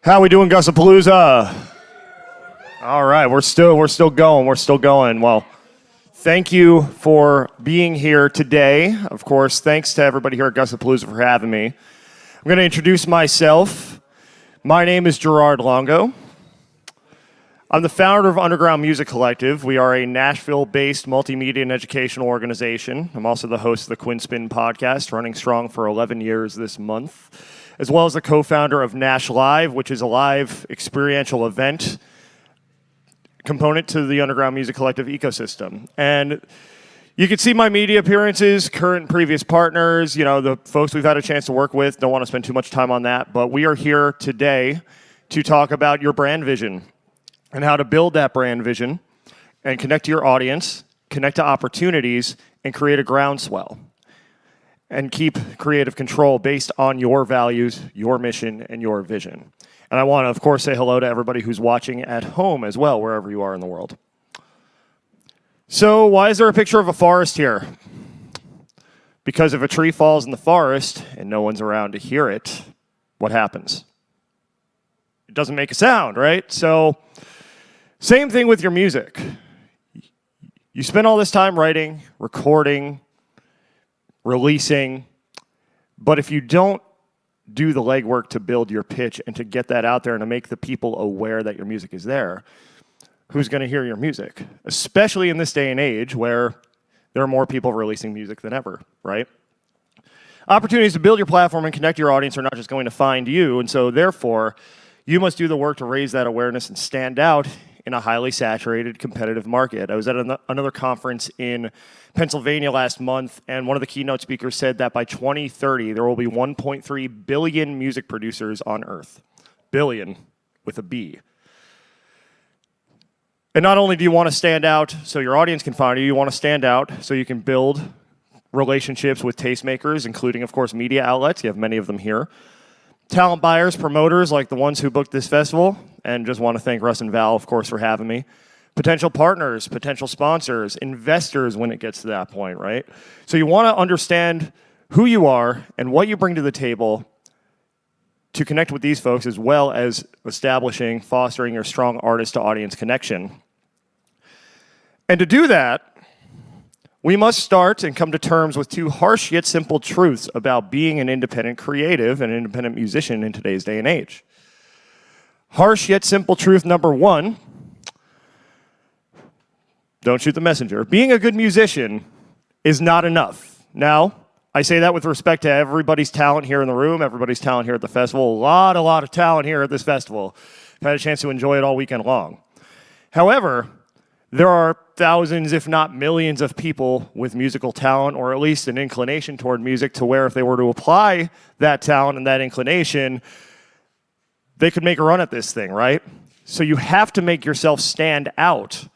How we doing, Gussapolooza? All right, we're still going. Well, thank you for being here today. Of course, thanks to everybody here at Gussapolooza for having me. I'm going to introduce myself. My name is Gerard Longo. I'm the founder of Underground Music Collective. We are a Nashville-based multimedia and educational organization. I'm also the host of the Quinn Spinn podcast, running strong for 11 years this month, as well as the co-founder of Nash Live, which is a live experiential event component to the Underground Music Collective ecosystem. And you can see my media appearances, current and previous partners, the folks we've had a chance to work with. Don't want to spend too much time on that, but we are here today to talk about your brand vision and how to build that brand vision and connect to your audience, connect to opportunities, and create a groundswell. And keep creative control based on your values, your mission, and your vision. And I want to, of course, say hello to everybody who's watching at home as well, wherever you are in the world. So why is there a picture of a forest here? Because if a tree falls in the forest and no one's around to hear it, what happens? It doesn't make a sound, right? So same thing with your music. You spend all this time writing, recording, releasing, but if you don't do the legwork to build your pitch and to get that out there and to make the people aware that your music is there, who's going to hear your music? Especially in this day and age where there are more people releasing music than ever, right? Opportunities to build your platform and connect your audience are not just going to find you, and so therefore, you must do the work to raise that awareness and stand out in a highly saturated, competitive market. I was at another conference in Pennsylvania last month, and one of the keynote speakers said that by 2030, there will be 1.3 billion music producers on Earth. Billion, with a B. And not only do you want to stand out so your audience can find you, you want to stand out so you can build relationships with tastemakers, including, of course, media outlets. You have many of them here. Talent buyers, promoters like the ones who booked this festival, and just want to thank Russ and Val, of course, for having me. Potential partners, potential sponsors, investors when it gets to that point, right? So you want to understand who you are and what you bring to the table to connect with these folks, as well as establishing, fostering your strong artist-to-audience connection. And to do that, we must start and come to terms with two harsh yet simple truths about being an independent creative and an independent musician in today's day and age. Harsh yet simple truth number one, don't shoot the messenger. Being a good musician is not enough. Now, I say that with respect to everybody's talent here in the room, everybody's talent here at the festival. A lot of talent here at this festival. I've had a chance to enjoy it all weekend long. However, there are thousands, if not millions, of people with musical talent, or at least an inclination toward music, to where if they were to apply that talent and that inclination, they could make a run at this thing, right? So you have to make yourself stand out.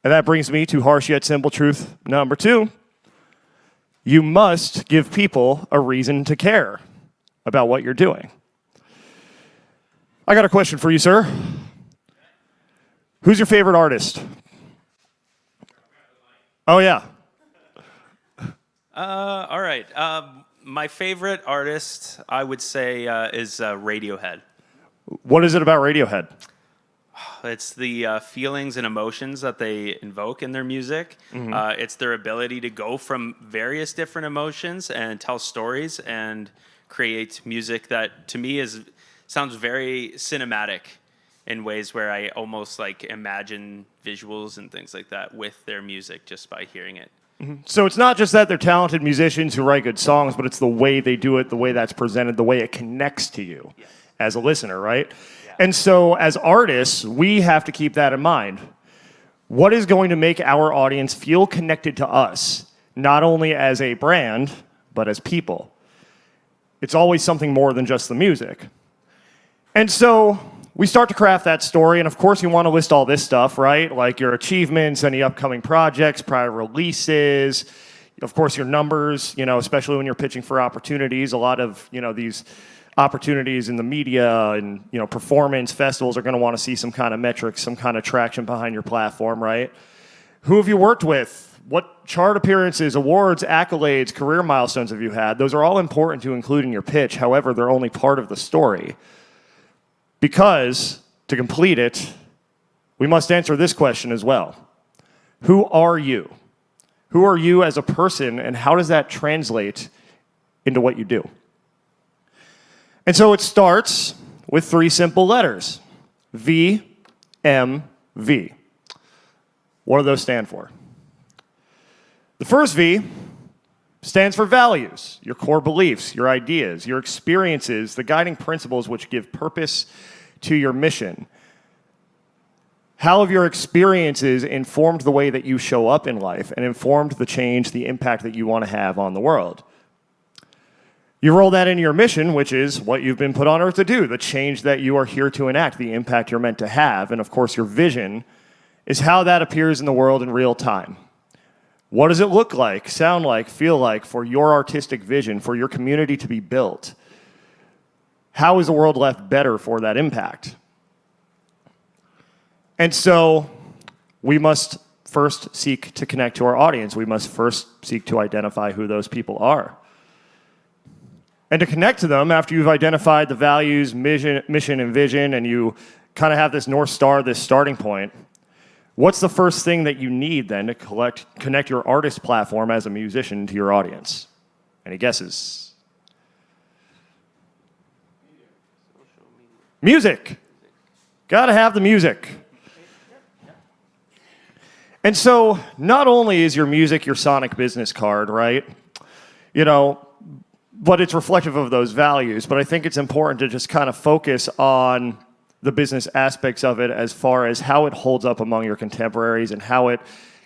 And that brings me to harsh yet simple truth number two. You must give people a reason to care about what you're doing. I got a question for you, sir. Who's your favorite artist? Oh, yeah. All right. My favorite artist, I would say, is Radiohead. What is it about Radiohead? It's the feelings and emotions that they invoke in their music. Mm-hmm. It's their ability to go from various different emotions and tell stories and create music that, to me, sounds very cinematic in ways where I almost imagine visuals and things like that with their music just by hearing it. Mm-hmm. So it's not just that they're talented musicians who write good songs, but it's the way they do it, the way that's presented, the way it connects to you as a listener, right? Yeah. And so as artists, we have to keep that in mind. What is going to make our audience feel connected to us, not only as a brand, but as people? It's always something more than just the music. And so we start to craft that story, and of course you want to list all this stuff, right? Like your achievements, any upcoming projects, prior releases, of course your numbers, especially when you're pitching for opportunities. A lot of, these opportunities in the media and, performance festivals are going to want to see some kind of metrics, some kind of traction behind your platform, right? Who have you worked with? What chart appearances, awards, accolades, career milestones have you had? Those are all important to include in your pitch. However, they're only part of the story. Because to complete it, we must answer this question as well. Who are you? Who are you as a person, and how does that translate into what you do? And so it starts with 3 simple letters, V, M, V. What do those stand for? The first V stands for values, your core beliefs, your ideas, your experiences, the guiding principles which give purpose to your mission. How have your experiences informed the way that you show up in life and informed the change, the impact that you want to have on the world? You roll that into your mission, which is what you've been put on earth to do, the change that you are here to enact, the impact you're meant to have. And of course, your vision is how that appears in the world in real time. What does it look like, sound like, feel like for your artistic vision, for your community to be built? How is the world left better for that impact? And so we must first seek to connect to our audience. We must first seek to identify who those people are. And to connect to them, after you've identified the values, mission, and vision, and you kind of have this North Star, this starting point, what's the first thing that you need then to connect your artist platform as a musician to your audience? Any guesses? Music. Gotta have the music. And so not only is your music your sonic business card, right? But it's reflective of those values. But I think it's important to just kind of focus on the business aspects of it as far as how it holds up among your contemporaries and how it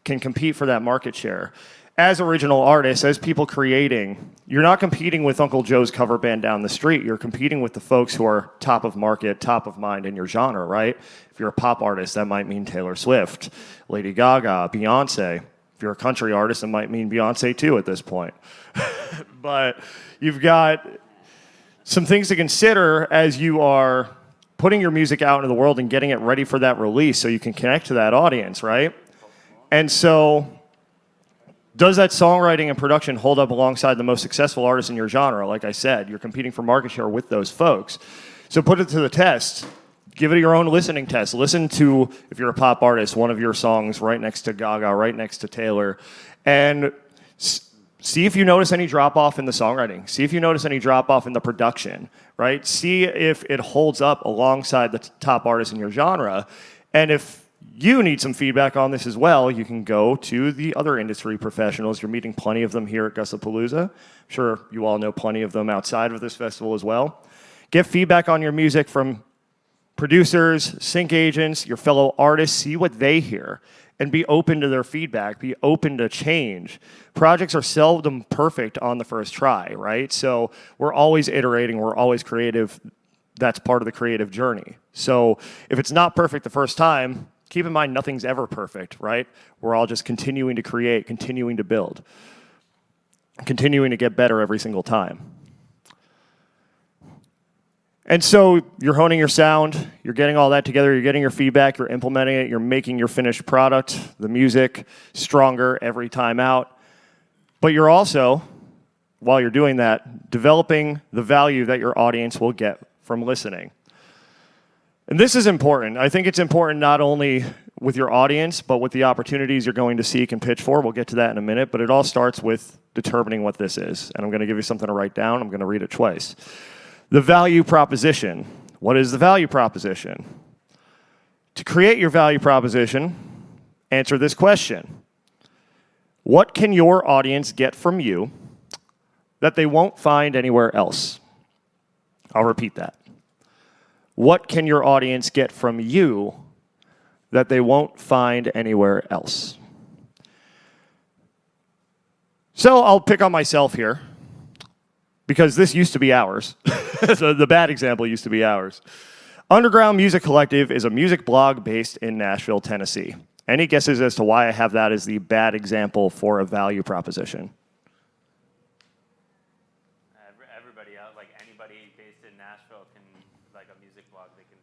can compete for that market share. As original artists, as people creating, you're not competing with Uncle Joe's cover band down the street. You're competing with the folks who are top of market, top of mind in your genre, right? If you're a pop artist, that might mean Taylor Swift, Lady Gaga, Beyonce. If you're a country artist, it might mean Beyonce too at this point. But you've got some things to consider as you are putting your music out into the world and getting it ready for that release so you can connect to that audience, right? And so does that songwriting and production hold up alongside the most successful artists in your genre? Like I said, you're competing for market share with those folks. So put it to the test. Give it your own listening test. Listen to, if you're a pop artist, one of your songs right next to Gaga, right next to Taylor, and see if you notice any drop-off in the songwriting. See if you notice any drop-off in the production, right? See if it holds up alongside the top artists in your genre. And if you need some feedback on this as well, you can go to the other industry professionals. You're meeting plenty of them here at Gussapolooza. I'm sure you all know plenty of them outside of this festival as well. Get feedback on your music from producers, sync agents, your fellow artists. See what they hear and be open to their feedback. Be open to change. Projects are seldom perfect on the first try, right? So we're always iterating. We're always creative. That's part of the creative journey. So if it's not perfect the first time, keep in mind nothing's ever perfect, right? We're all just continuing to create, continuing to build, continuing to get better every single time. And so you're honing your sound, you're getting all that together, you're getting your feedback, you're implementing it, you're making your finished product, the music, stronger every time out. But you're also, while you're doing that, developing the value that your audience will get from listening. And this is important. I think it's important not only with your audience, but with the opportunities you're going to seek and pitch for. We'll get to that in a minute, but it all starts with determining what this is. And I'm going to give you something to write down. I'm going to read it twice. The value proposition. What is the value proposition? To create your value proposition, answer this question. What can your audience get from you that they won't find anywhere else? I'll repeat that. What can your audience get from you that they won't find anywhere else? So I'll pick on myself here, because this used to be ours. So the bad example used to be ours. Underground Music Collective is a music blog based in Nashville, Tennessee. Any guesses as to why I have that as the bad example for a value proposition? Everybody else, like anybody based in Nashville can, like a music blog, they can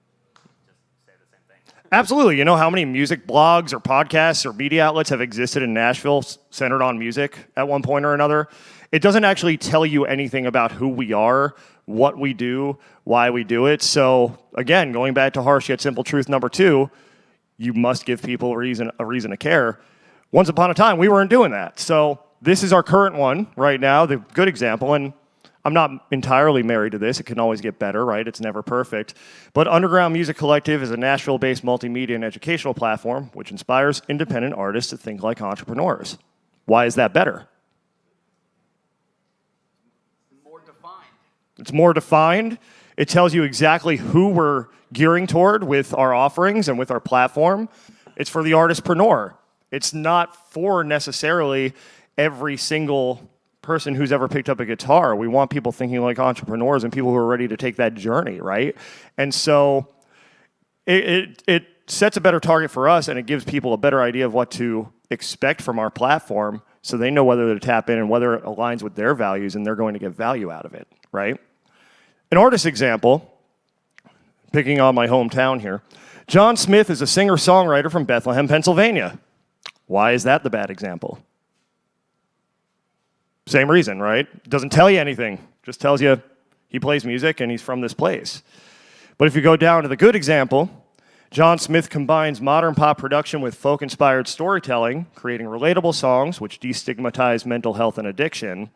just say the same thing. Absolutely. You know how many music blogs or podcasts or media outlets have existed in Nashville centered on music at one point or another? It doesn't actually tell you anything about who we are, what we do, why we do it. So again, going back to harsh yet simple truth number 2, you must give people a reason to care. Once upon a time, we weren't doing that. So this is our current one right now, the good example. And I'm not entirely married to this. It can always get better, right? It's never perfect. But Underground Music Collective is a Nashville-based multimedia and educational platform which inspires independent artists to think like entrepreneurs. Why is that better? More defined. It's more defined. It tells you exactly who we're gearing toward with our offerings and with our platform. It's for the artistpreneur. It's not for necessarily every single person who's ever picked up a guitar. We want people thinking like entrepreneurs and people who are ready to take that journey, right? And so it sets a better target for us, and it gives people a better idea of what to expect from our platform, so they know whether to tap in and whether it aligns with their values and they're going to get value out of it, right? An artist example, picking on my hometown here, John Smith is a singer-songwriter from Bethlehem, Pennsylvania. Why is that the bad example? Same reason, right? Doesn't tell you anything. Just tells you he plays music and he's from this place. But if you go down to the good example, John Smith combines modern pop production with folk-inspired storytelling, creating relatable songs which destigmatize mental health and addiction.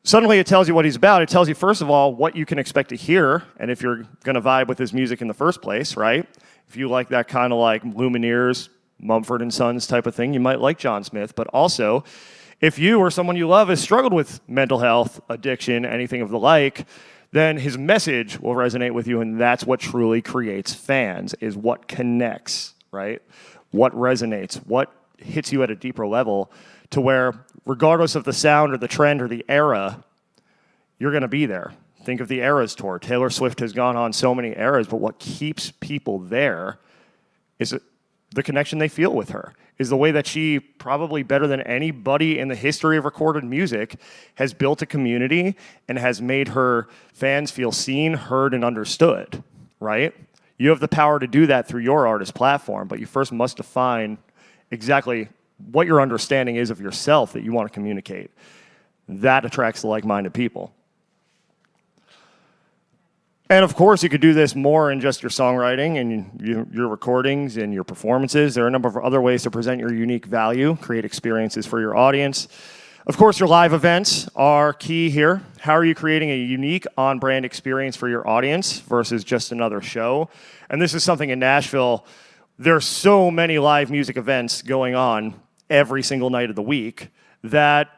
Suddenly it tells you what he's about. It tells you, first of all, what you can expect to hear, and if you're going to vibe with his music in the first place, right? If you like that kind of like Lumineers, Mumford & Sons type of thing, you might like John Smith. But also, if you or someone you love has struggled with mental health, addiction, anything of the like, then his message will resonate with you, and that's what truly creates fans, is what connects, right? What resonates, what hits you at a deeper level to where, regardless of the sound or the trend or the era, you're going to be there. Think of the Eras Tour. Taylor Swift has gone on so many eras, but what keeps people there is the connection they feel with her, is the way that she, probably better than anybody in the history of recorded music, has built a community and has made her fans feel seen, heard, and understood, right? You have the power to do that through your artist platform, but you first must define exactly what your understanding is of yourself that you want to communicate. That attracts the like-minded people. And of course, you could do this more in just your songwriting and your recordings and your performances. There are a number of other ways to present your unique value, create experiences for your audience. Of course, your live events are key here. How are you creating a unique on-brand experience for your audience versus just another show? And this is something in Nashville. There are so many live music events going on every single night of the week that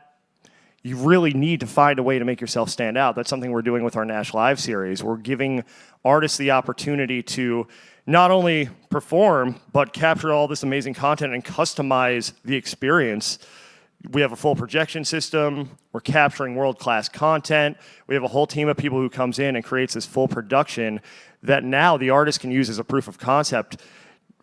you really need to find a way to make yourself stand out. That's something we're doing with our Nash Live series. We're giving artists the opportunity to not only perform, but capture all this amazing content and customize the experience. We have a full projection system. We're capturing world-class content. We have a whole team of people who comes in and creates this full production that now the artist can use as a proof of concept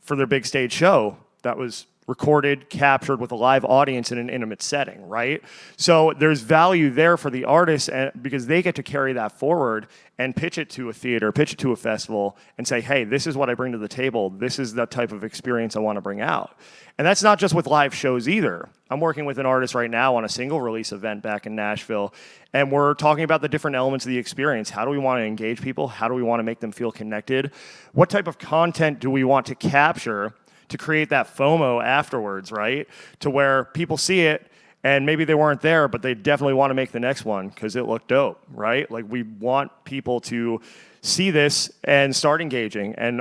for their big stage show that was recorded, captured with a live audience in an intimate setting, right? So there's value there for the artists because they get to carry that forward and pitch it to a theater, pitch it to a festival, and say, hey, this is what I bring to the table. This is the type of experience I want to bring out. And that's not just with live shows either. I'm working with an artist right now on a single release event back in Nashville, and we're talking about the different elements of the experience. How do we want to engage people? How do we want to make them feel connected? What type of content do we want to capture to create that FOMO afterwards, right? To where people see it and maybe they weren't there, but they definitely want to make the next one because it looked dope, right? Like, we want people to see this and start engaging and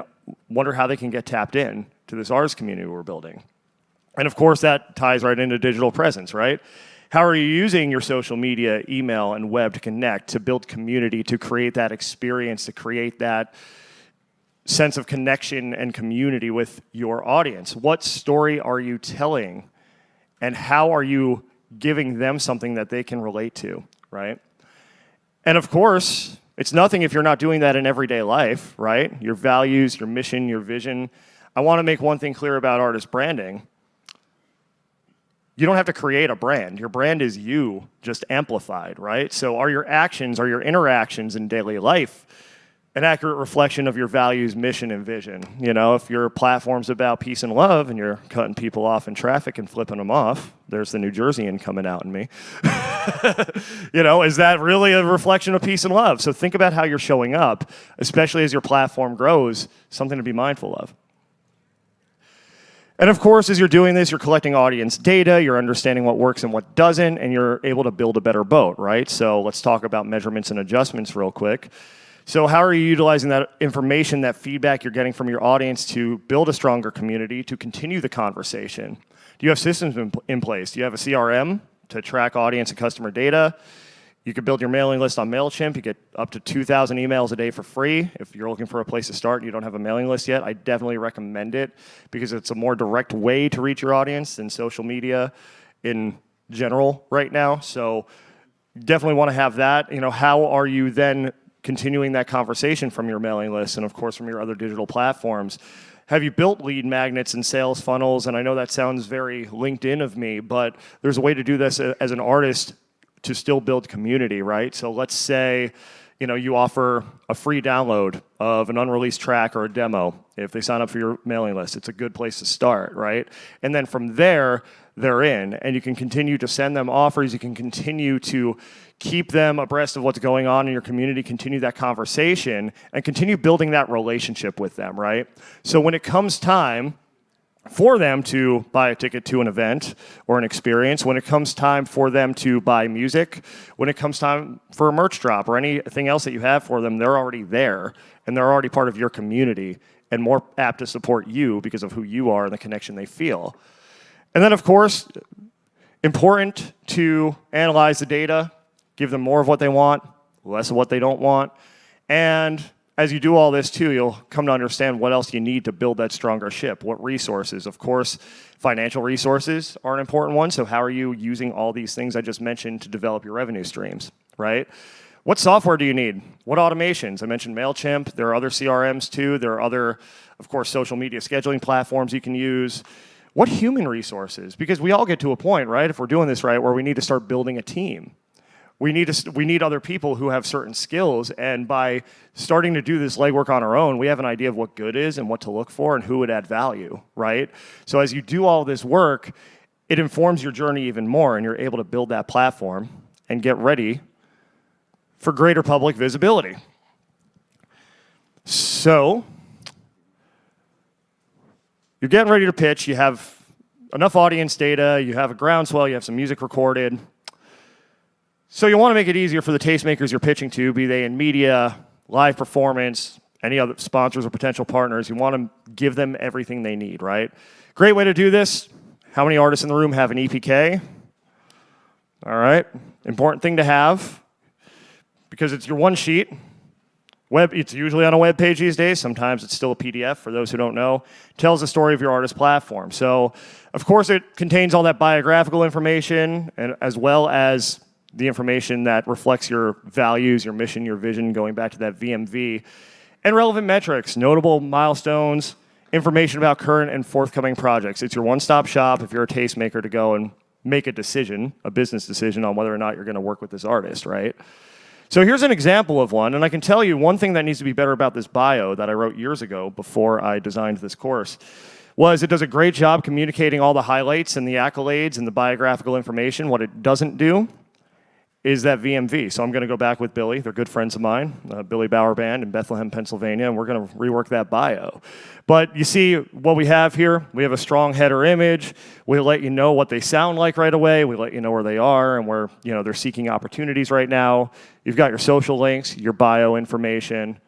wonder how they can get tapped in to this artist community we're building. And of course, that ties right into digital presence, right? How are you using your social media, email, and web to connect, to build community, to create that experience, to create that sense of connection and community with your audience? What story are you telling, and how are you giving them something that they can relate to, right? And of course, it's nothing if you're not doing that in everyday life, right? Your values, your mission, your vision. I want to make one thing clear about artist branding. You don't have to create a brand. Your brand is you, just amplified, right? So are your actions, are your interactions in daily life an accurate reflection of your values, mission, and vision? You know, if your platform's about peace and love and you're cutting people off in traffic and flipping them off, there's the New Jerseyan coming out in me. Is that really a reflection of peace and love? So think about how you're showing up, especially as your platform grows, something to be mindful of. And of course, as you're doing this, you're collecting audience data, you're understanding what works and what doesn't, and you're able to build a better boat, right? So let's talk about measurements and adjustments real quick. So how are you utilizing that information, that feedback you're getting from your audience to build a stronger community, to continue the conversation? Do you have systems in place? Do you have a CRM to track audience and customer data? You could build your mailing list on MailChimp. You get up to 2,000 emails a day for free. If you're looking for a place to start and you don't have a mailing list yet, I definitely recommend it because it's a more direct way to reach your audience than social media in general right now. So definitely want to have that. How are you then continuing that conversation from your mailing list and, of course, from your other digital platforms? Have you built lead magnets and sales funnels? And I know that sounds very LinkedIn of me, but there's a way to do this as an artist to still build community, right? So let's say, you offer a free download of an unreleased track or a demo. If they sign up for your mailing list, it's a good place to start, right? And then from there, they're in, and you can continue to send them offers. You can continue to keep them abreast of what's going on in your community, continue that conversation, and continue building that relationship with them, right? So when it comes time for them to buy a ticket to an event or an experience, when it comes time for them to buy music, when it comes time for a merch drop or anything else that you have for them, they're already there and they're already part of your community and more apt to support you because of who you are and the connection they feel. And then, of course, important to analyze the data, give them more of what they want, less of what they don't want, and as you do all this too, you'll come to understand what else you need to build that stronger ship. What resources? Of course, financial resources are an important one. So how are you using all these things I just mentioned to develop your revenue streams, right? What software do you need? What automations? I mentioned MailChimp. There are other CRMs too. There are other, of course, social media scheduling platforms you can use. What human resources? Because we all get to a point, right, if we're doing this right, where we need to start building a team. We need other people who have certain skills, and by starting to do this legwork on our own, we have an idea of what good is and what to look for and who would add value, right? So as you do all this work, it informs your journey even more, and you're able to build that platform and get ready for greater public visibility. So you're getting ready to pitch, you have enough audience data, you have a groundswell, you have some music recorded. So you want to make it easier for the tastemakers you're pitching to, be they in media, live performance, any other sponsors or potential partners. You want to give them everything they need, right? Great way to do this. How many artists in the room have an EPK? All right. Important thing to have because it's your one sheet. It's usually on a web page these days. Sometimes it's still a PDF, for those who don't know. Tells the story of your artist platform. So, of course, it contains all that biographical information and as well as the information that reflects your values, your mission, your vision, going back to that VMV, and relevant metrics, notable milestones, information about current and forthcoming projects. It's your one-stop shop if you're a tastemaker to go and make a decision, a business decision on whether or not you're going to work with this artist, right? So here's an example of one, and I can tell you one thing that needs to be better about this bio that I wrote years ago before I designed this course was it does a great job communicating all the highlights and the accolades and the biographical information. What it doesn't do is that VMV. So I'm going to go back with Billy. They're good friends of mine, Billy Bauer Band in Bethlehem, Pennsylvania, and we're going to rework that bio. But you see what we have here? We have a strong header image. We let you know what they sound like right away. We let you know where they are and where they're seeking opportunities right now. You've got your social links, your bio information,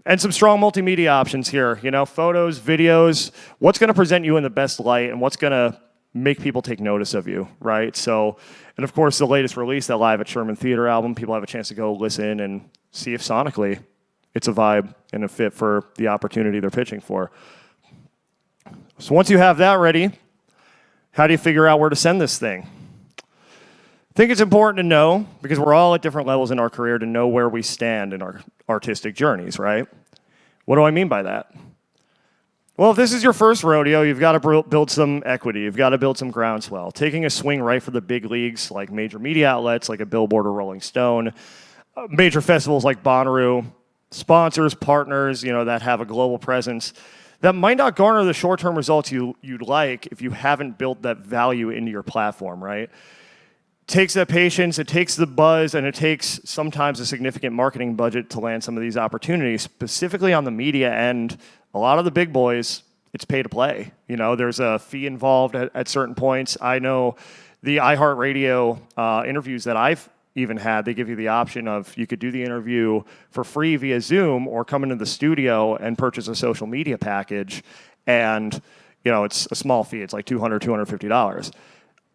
and some strong multimedia options here. Photos, videos, what's going to present you in the best light and what's going to make people take notice of you, right? So, and of course, the latest release, that Live at Sherman Theater album, people have a chance to go listen and see if sonically it's a vibe and a fit for the opportunity they're pitching for. So once you have that ready, how do you figure out where to send this thing? I think it's important to know, because we're all at different levels in our career, to know where we stand in our artistic journeys, right? What do I mean by that? Well, if this is your first rodeo, you've got to build some equity. You've got to build some groundswell. Taking a swing right for the big leagues, like major media outlets like a Billboard or Rolling Stone, major festivals like Bonnaroo, sponsors, partners, that have a global presence, that might not garner the short-term results you'd like if you haven't built that value into your platform, right? takes that patience, it takes the buzz, and it takes sometimes a significant marketing budget to land some of these opportunities, specifically on the media end. A lot of the big boys, it's pay to play. You know, there's a fee involved at certain points. I know the iHeartRadio interviews that I've even had, they give you the option of you could do the interview for free via Zoom or come into the studio and purchase a social media package. And, you know, it's a small fee. It's like $200, $250.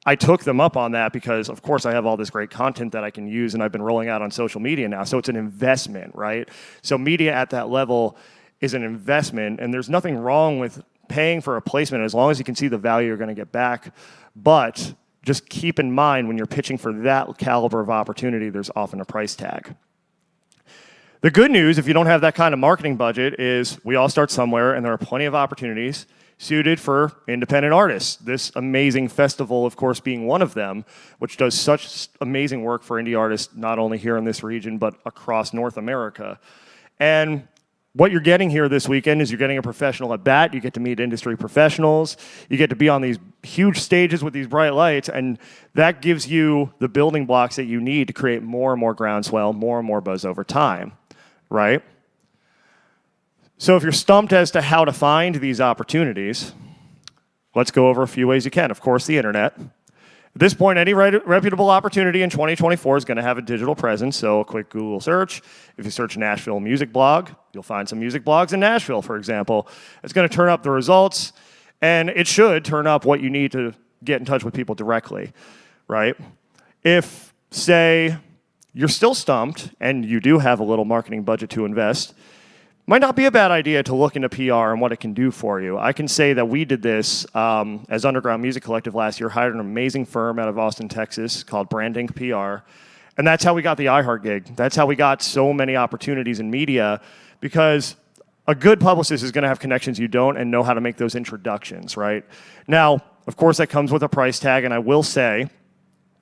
I took them up on that because, of course, I have all this great content that I can use, and I've been rolling out on social media now. So it's an investment, right? So media at that level is an investment, and there's nothing wrong with paying for a placement as long as you can see the value you're going to get back. But just keep in mind when you're pitching for that caliber of opportunity, there's often a price tag. The good news, if you don't have that kind of marketing budget, is we all start somewhere, and there are plenty of opportunities suited for independent artists. This amazing festival, of course, being one of them, which does such amazing work for indie artists, not only here in this region, but across North America. And what you're getting here this weekend is you're getting a professional at bat. You get to meet industry professionals. You get to be on these huge stages with these bright lights, and that gives you the building blocks that you need to create more and more groundswell, more and more buzz over time, right? So if you're stumped as to how to find these opportunities, let's go over a few ways you can. Of course, the internet. At this point, any reputable opportunity in 2024 is going to have a digital presence, so a quick Google search. If you search Nashville music blog, you'll find some music blogs in Nashville, for example. It's going to turn up the results, and it should turn up what you need to get in touch with people directly, right? If, say, you're still stumped and you do have a little marketing budget to invest, might not be a bad idea to look into PR and what it can do for you. I can say that we did this as Underground Music Collective last year, hired an amazing firm out of Austin, Texas called Branding PR. And that's how we got the iHeart gig. That's how we got so many opportunities in media, because a good publicist is going to have connections you don't and know how to make those introductions, right? Now, of course, that comes with a price tag, and I will say,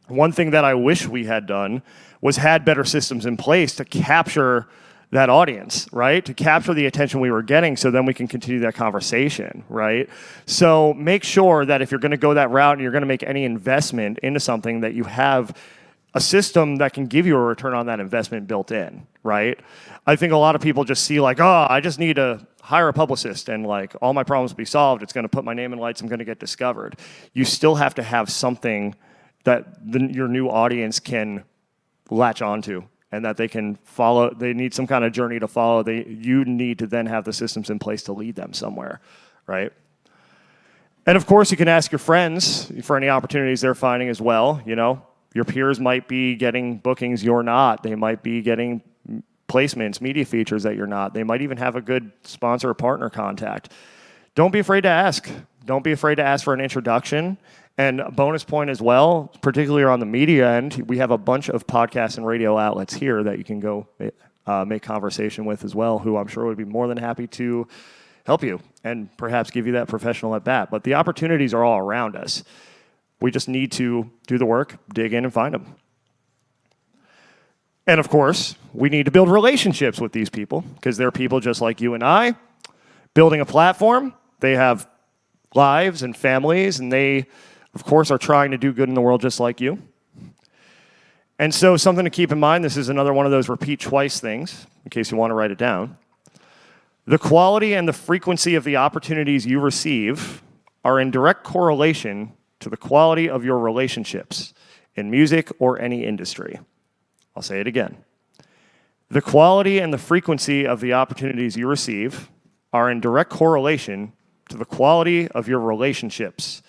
one thing that I wish we had done was had better systems in place to capture that audience, right? To capture the attention we were getting so then we can continue that conversation, right? So make sure that if you're going to go that route and you're going to make any investment into something, that you have a system that can give you a return on that investment built in, right? I think a lot of people just see like, oh, I just need to hire a publicist and like all my problems will be solved. It's going to put my name in lights. I'm going to get discovered. You still have to have something that your new audience can latch onto, and that they can follow. They need some kind of journey to follow. You need to then have the systems in place to lead them somewhere, right? And of course, you can ask your friends for any opportunities they're finding as well. You know, your peers might be getting bookings you're not. They might be getting placements, media features that you're not. They might even have a good sponsor or partner contact. Don't be afraid to ask. Don't be afraid to ask for an introduction. And a bonus point as well, particularly on the media end, we have a bunch of podcasts and radio outlets here that you can go make conversation with as well, who I'm sure would be more than happy to help you and perhaps give you that professional at bat. But the opportunities are all around us. We just need to do the work, dig in, and find them. And of course, we need to build relationships with these people, because they're people just like you and I, building a platform. They have lives and families, and they, of course, are trying to do good in the world just like you. And so something to keep in mind, this is another one of those repeat twice things, in case you want to write it down. The quality and the frequency of the opportunities you receive are in direct correlation to the quality of your relationships in music or any industry. I'll say it again. The quality and the frequency of the opportunities you receive are in direct correlation to the quality of your relationships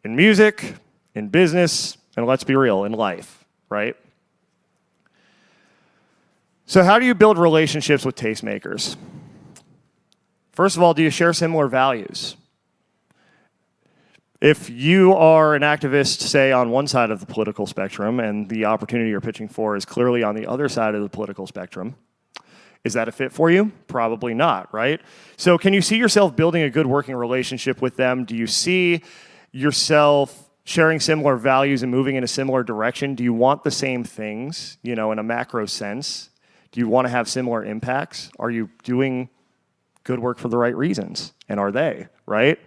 in music, in business, and let's be real, in life, right? So how do you build relationships with tastemakers? First of all, do you share similar values? If you are an activist, say, on one side of the political spectrum, and the opportunity you're pitching for is clearly on the other side of the political spectrum, is that a fit for you? Probably not, right? So can you see yourself building a good working relationship with them? Do you see yourself sharing similar values and moving in a similar direction? Do you want the same things, in a macro sense? Do you want to have similar impacts? Are you doing good work for the right reasons? And are they, right?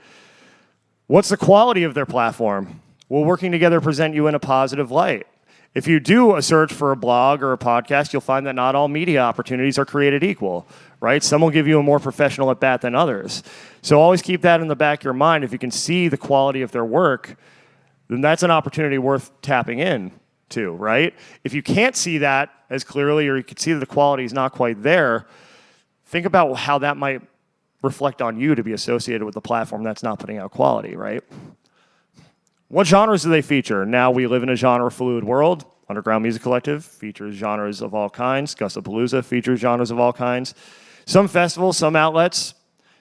What's the quality of their platform? Will working together present you in a positive light? If you do a search for a blog or a podcast, you'll find that not all media opportunities are created equal, right? Some will give you a more professional at bat than others. So always keep that in the back of your mind. If you can see the quality of their work, then that's an opportunity worth tapping in to, right? If you can't see that as clearly, or you can see that the quality is not quite there, think about how that might reflect on you to be associated with a platform that's not putting out quality, right? What genres do they feature? Now we live in a genre-fluid world. Underground Music Collective features genres of all kinds. Gussapolooza features genres of all kinds. Some festivals, some outlets,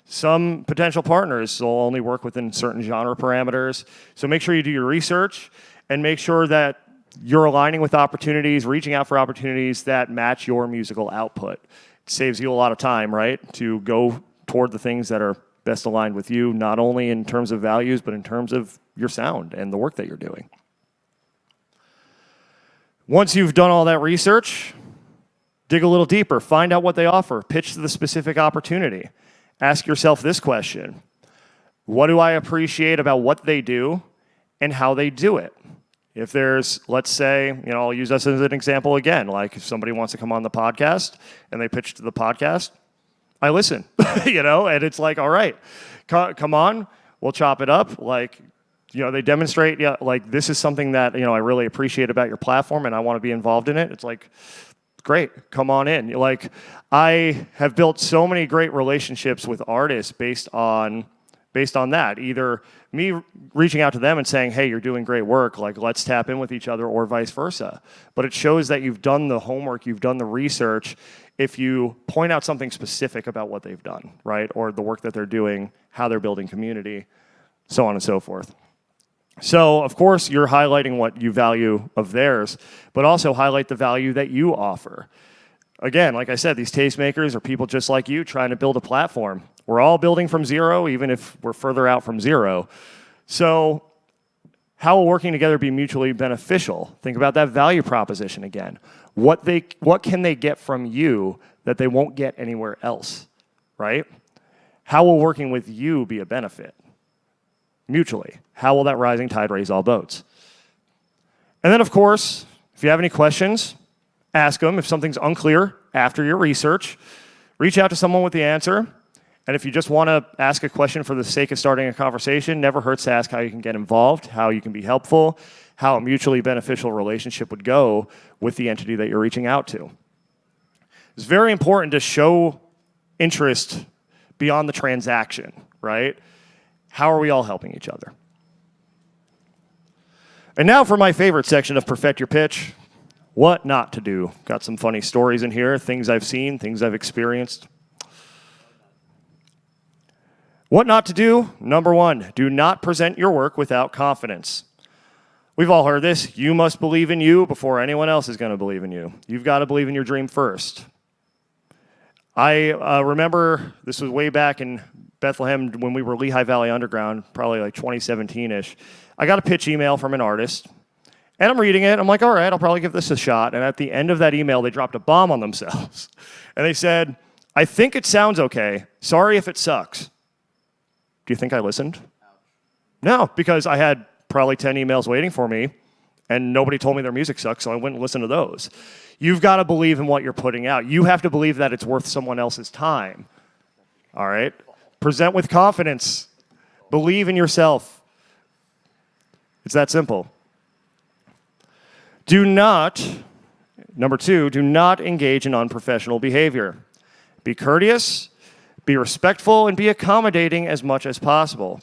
some potential partners will only work within certain genre parameters. So make sure you do your research and make sure that you're aligning with opportunities, reaching out for opportunities that match your musical output. It saves you a lot of time, right? To go toward the things that are best aligned with you, not only in terms of values, but in terms of your sound and the work that you're doing. Once you've done all that research, dig a little deeper, find out what they offer, pitch to the specific opportunity. Ask yourself this question: what do I appreciate about what they do and how they do it? If there's, let's say, I'll use us as an example again, like if somebody wants to come on the podcast and they pitch to the podcast, I listen, and it's like, all right, come on, we'll chop it up. Like, they demonstrate, like this is something that, I really appreciate about your platform and I want to be involved in it. It's like, great, come on in. Like, I have built so many great relationships with artists based on that. Either me reaching out to them and saying, hey, you're doing great work, like let's tap in with each other, or vice versa. But it shows that you've done the homework, you've done the research, if you point out something specific about what they've done, right? Or the work that they're doing, how they're building community, so on and so forth. So, of course, you're highlighting what you value of theirs, but also highlight the value that you offer. Again, like I said, these tastemakers are people just like you trying to build a platform. We're all building from zero, even if we're further out from zero. So how will working together be mutually beneficial? Think about that value proposition again. What can they get from you that they won't get anywhere else, right? How will working with you be a benefit? Mutually. How will that rising tide raise all boats? And then, of course, if you have any questions, ask them. If something's unclear after your research, reach out to someone with the answer. And if you just want to ask a question for the sake of starting a conversation, never hurts to ask how you can get involved, how you can be helpful, how a mutually beneficial relationship would go with the entity that you're reaching out to. It's very important to show interest beyond the transaction, right? How are we all helping each other? And now for my favorite section of Perfect Your Pitch, what not to do. Got some funny stories in here, things I've seen, things I've experienced. What not to do? Number one, do not present your work without confidence. We've all heard this. You must believe in you before anyone else is going to believe in you. You've got to believe in your dream first. I remember this was way back in Bethlehem when we were Lehigh Valley Underground, probably like 2017-ish. I got a pitch email from an artist, and I'm reading it. I'm like, all right, I'll probably give this a shot. And at the end of that email, they dropped a bomb on themselves. And they said, I think it sounds okay. Sorry if it sucks. Do you think I listened? No, because I had probably 10 emails waiting for me, and nobody told me their music sucks, so I wouldn't listen to those. You've got to believe in what you're putting out. You have to believe that it's worth someone else's time. All right? Present with confidence. Believe in yourself. It's that simple. Number two, do not engage in unprofessional behavior. Be courteous, be respectful, and be accommodating as much as possible.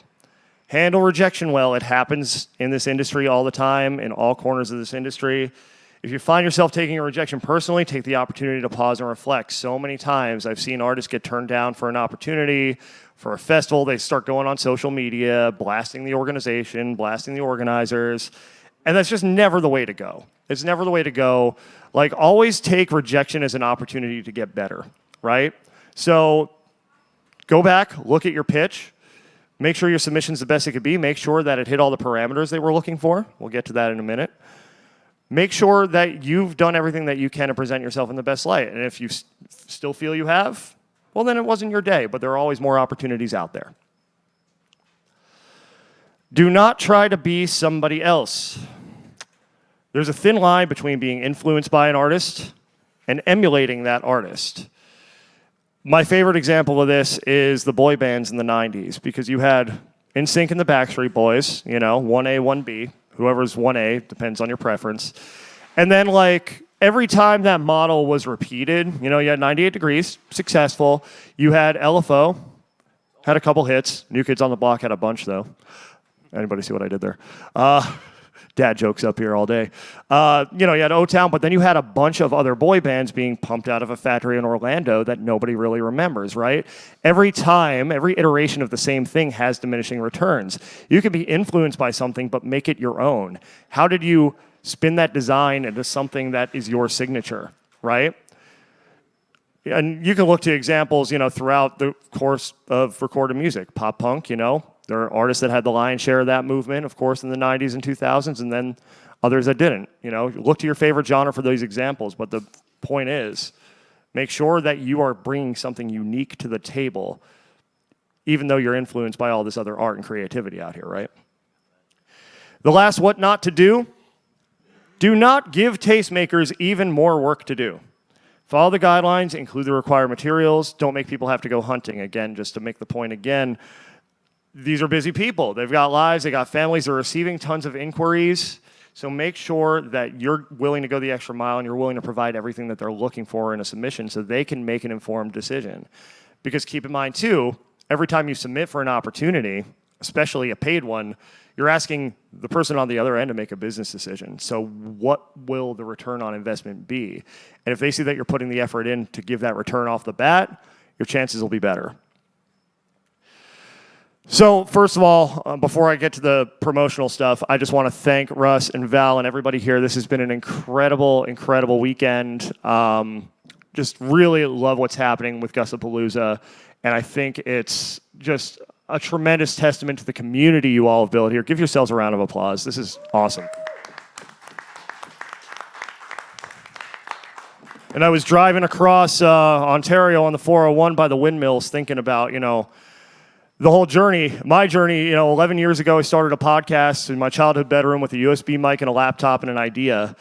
Handle rejection well. It happens in this industry all the time, in all corners of this industry. If you find yourself taking a rejection personally, take the opportunity to pause and reflect. So many times I've seen artists get turned down for an opportunity, for a festival. They start going on social media, blasting the organization, blasting the organizers, and that's just never the way to go. It's never the way to go. Like, always take rejection as an opportunity to get better, right? So go back, look at your pitch, make sure your submission's the best it could be, make sure that it hit all the parameters they were looking for. We'll get to that in a minute. Make sure that you've done everything that you can to present yourself in the best light. And if you still feel you have, well, then it wasn't your day, but there are always more opportunities out there. Do not try to be somebody else. There's a thin line between being influenced by an artist and emulating that artist. My favorite example of this is the boy bands in the 90s, because you had NSYNC and the Backstreet Boys, 1A, 1B, whoever's 1A, depends on your preference. And then, like, every time that model was repeated, you had 98 Degrees, successful. You had LFO, had a couple hits. New Kids on the Block had a bunch, though. Anybody see what I did there? Dad jokes up here all day. You had O-Town, but then you had a bunch of other boy bands being pumped out of a factory in Orlando that nobody really remembers, right? Every time, every iteration of the same thing has diminishing returns. You can be influenced by something, but make it your own. How did you spin that design into something that is your signature, right? And you can look to examples, throughout the course of recorded music. Pop punk, there are artists that had the lion's share of that movement, of course, in the 90s and 2000s, and then others that didn't. Look to your favorite genre for those examples, but the point is, make sure that you are bringing something unique to the table, even though you're influenced by all this other art and creativity out here, right? The last what not to do: do not give tastemakers even more work to do. Follow the guidelines, include the required materials, don't make people have to go hunting. Again, just to make the point again, these are busy people. They've got lives, they got families, they're receiving tons of inquiries. So make sure that you're willing to go the extra mile and you're willing to provide everything that they're looking for in a submission so they can make an informed decision. Because keep in mind too, every time you submit for an opportunity, especially a paid one, you're asking the person on the other end to make a business decision. So what will the return on investment be? And if they see that you're putting the effort in to give that return off the bat, your chances will be better. So first of all, before I get to the promotional stuff, I just want to thank Russ and Val and everybody here. This has been an incredible, incredible weekend. Just really love what's happening with Gussapolooza, and I think it's just a tremendous testament to the community you all have built here. Give yourselves a round of applause. This is awesome. And I was driving across Ontario on the 401 by the windmills thinking about, the whole journey, my journey. 11 years ago, I started a podcast in my childhood bedroom with a USB mic and a laptop and an idea.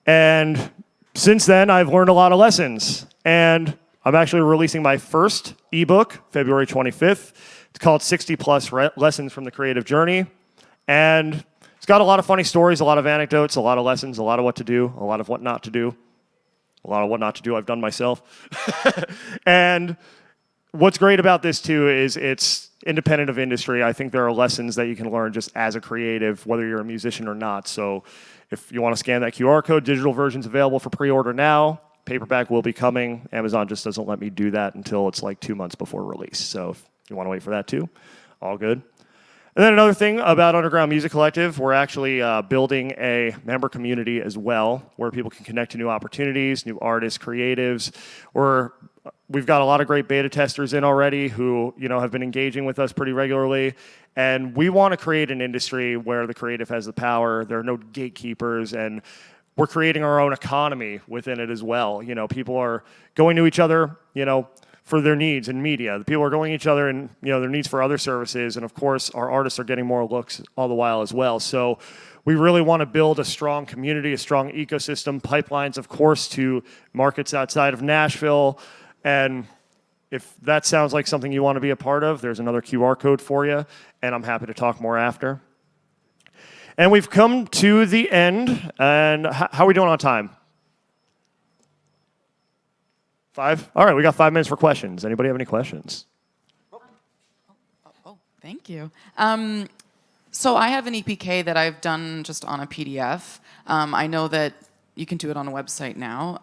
And since then, I've learned a lot of lessons. And I'm actually releasing my first ebook, February 25th. It's called 60 Plus Lessons from the Creative Journey. And it's got a lot of funny stories, a lot of anecdotes, a lot of lessons, a lot of what to do, a lot of what not to do. A lot of what not to do I've done myself. And what's great about this too is it's independent of industry. I think there are lessons that you can learn just as a creative, whether you're a musician or not. So if you want to scan that QR code, digital version's available for pre-order now. Paperback will be coming. Amazon just doesn't let me do that until it's like 2 months before release. So if you want to wait for that too, all good. And then another thing about Underground Music Collective, we're actually building a member community as well, where people can connect to new opportunities, new artists, creatives. We've got a lot of great beta testers in already who have been engaging with us pretty regularly. And we want to create an industry where the creative has the power. There are no gatekeepers, and we're creating our own economy within it as well. People are going to each other, for their needs in media. The people are going to each other and their needs for other services. And of course, our artists are getting more looks all the while as well. So we really want to build a strong community, a strong ecosystem, pipelines, of course, to markets outside of Nashville. And if that sounds like something you want to be a part of, there's another QR code for you, and I'm happy to talk more after. And we've come to the end, and how are we doing on time? 5? All right, we got 5 minutes for questions. Anybody have any questions? Thank you. So I have an EPK that I've done just on a PDF. I know that you can do it on a website now.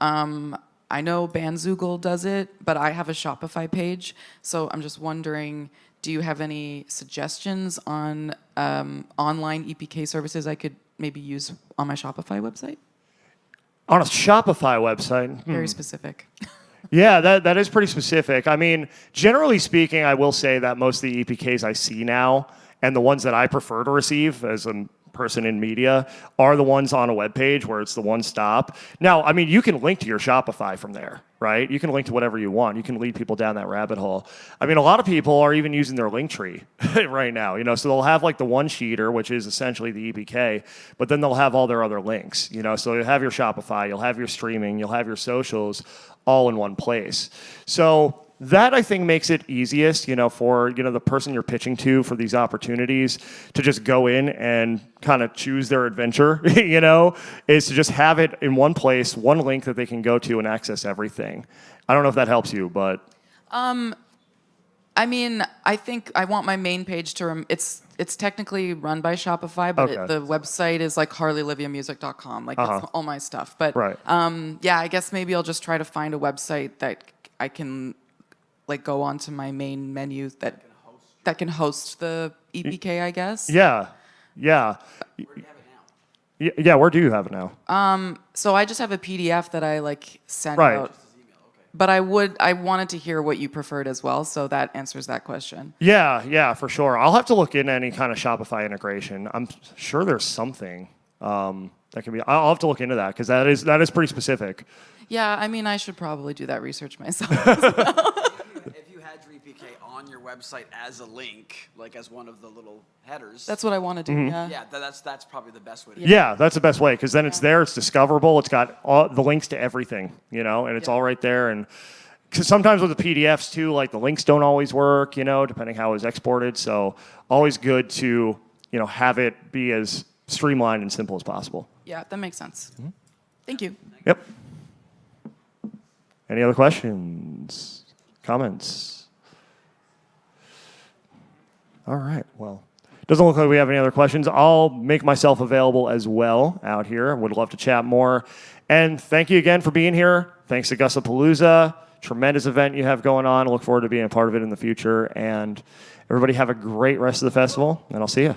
I know Bandzoogle does it, but I have a Shopify page. So I'm just wondering, do you have any suggestions on online EPK services I could maybe use on my Shopify website? On a Shopify website? Very specific. Yeah, that is pretty specific. I mean, generally speaking, I will say that most of the EPKs I see now, and the ones that I prefer to receive, as I'm person in media are the ones on a web page where it's the one stop. Now, I mean, you can link to your Shopify from there, right? You can link to whatever you want. You can lead people down that rabbit hole. I mean, a lot of people are even using their link tree right now, you know, so they'll have like the one sheeter, which is essentially the EPK, but then they'll have all their other links, you know, so you'll have your Shopify, you'll have your streaming, you'll have your socials all in one place. So that, I think, makes it easiest, you know, for, you know, the person you're pitching to for these opportunities to just go in and kind of choose their adventure, you know, is to just have it in one place, one link that they can go to and access everything. I don't know if that helps you, but... I mean, I think I want my main page to... it's technically run by Shopify, but Okay. the website is like harleyliviamusic.com. Like, that's all my stuff. But, Right. yeah, I guess maybe I'll just try to find a website that I can... like go onto my main menu that can host the EPK, I guess. Yeah. Where do you have it now? Yeah, where do you have it now? So I just have a PDF that I like sent Right. out. But I wanted to hear what you preferred as well, so that answers that question. Yeah, for sure. I'll have to look into any kind of Shopify integration. I'm sure there's something that can be. I'll have to look into that because that is pretty specific. Yeah, I mean, I should probably do that research myself. If you had your EPK on your website as a link, like as one of the little headers. That's what I want to do, Yeah, that's probably the best way to do it. Yeah, that's the best way because then it's there, it's discoverable, it's got all the links to everything, you know, and it's all right there. And cause sometimes with the PDFs too, like the links don't always work, you know, depending how it's exported. So always good to, you know, have it be as streamlined and simple as possible. Yeah, that makes sense. Thank you. Yep. Any other questions? Comments? All right, well, doesn't look like we have any other questions. I'll make myself available as well out here. Would love to chat more. And thank you again for being here. Thanks to Gussapolooza. Tremendous event you have going on. I look forward to being a part of it in the future. And everybody have a great rest of the festival, and I'll see you.